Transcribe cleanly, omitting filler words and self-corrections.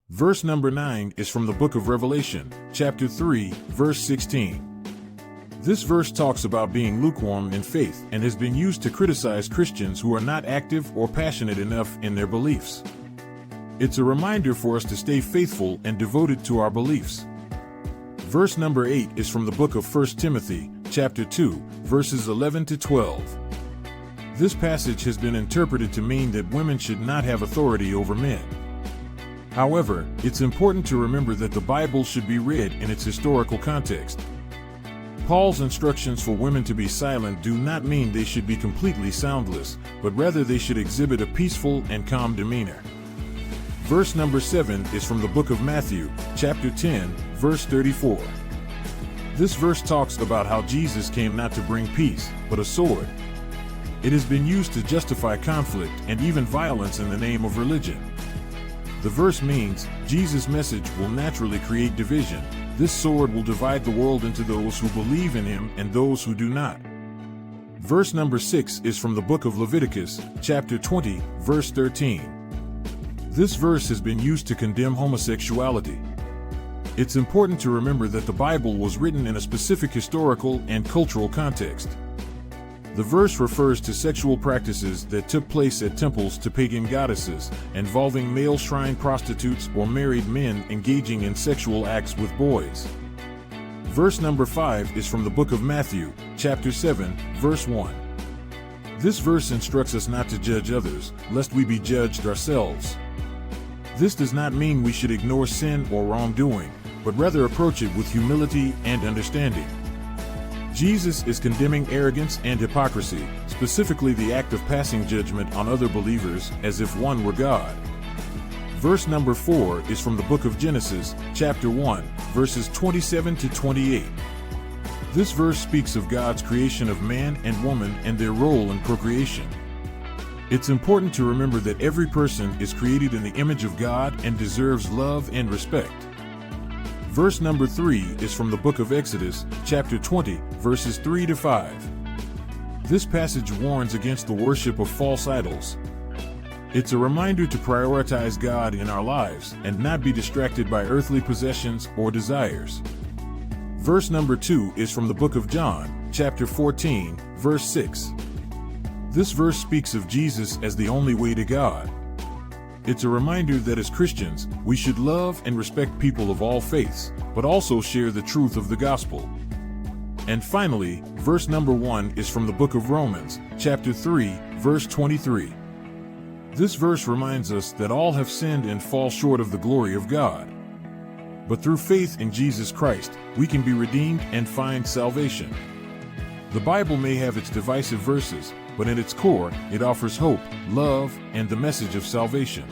Verse number 9 is from the book of Revelation, chapter 3, verse 16. This verse talks about being lukewarm in faith and has been used to criticize Christians who are not active or passionate enough in their beliefs. It's a reminder for us to stay faithful and devoted to our beliefs. Verse number 8 is from the book of 1 Timothy, chapter 2, verses 11 to 12. This passage has been interpreted to mean that women should not have authority over men. However, it's important to remember that the Bible should be read in its historical context. Paul's instructions for women to be silent do not mean they should be completely soundless, but rather they should exhibit a peaceful and calm demeanor. Verse number 7 is from the book of Matthew, chapter 10, verse 34. This verse talks about how Jesus came not to bring peace, but a sword. It has been used to justify conflict and even violence in the name of religion. The verse means Jesus' message will naturally create division. This sword will divide the world into those who believe in him and those who do not. Verse number 6 is from the book of Leviticus, chapter 20, verse 13. This verse has been used to condemn homosexuality. It's important to remember that the Bible was written in a specific historical and cultural context. The verse refers to sexual practices that took place at temples to pagan goddesses, involving male shrine prostitutes or married men engaging in sexual acts with boys. Verse number 5 is from the book of Matthew, chapter 7, verse 1. This verse instructs us not to judge others, lest we be judged ourselves. This does not mean we should ignore sin or wrongdoing, but rather approach it with humility and understanding. Jesus is condemning arrogance and hypocrisy, specifically the act of passing judgment on other believers as if one were God. Verse number 4 is from the book of Genesis, chapter 1, verses 27 to 28. This verse speaks of God's creation of man and woman and their role in procreation. It's important to remember that every person is created in the image of God and deserves love and respect. Verse number 3 is from the book of Exodus, chapter 20, verses 3 to 5. This passage warns against the worship of false idols. It's a reminder to prioritize God in our lives and not be distracted by earthly possessions or desires. Verse number 2 is from the book of John, chapter 14, verse 6. This verse speaks of Jesus as the only way to God. It's a reminder that as Christians, we should love and respect people of all faiths, but also share the truth of the gospel. And finally, verse number 1 is from the book of Romans, chapter 3, verse 23. This verse reminds us that all have sinned and fall short of the glory of God. But through faith in Jesus Christ, we can be redeemed and find salvation. The Bible may have its divisive verses, but in its core, it offers hope, love, and the message of salvation.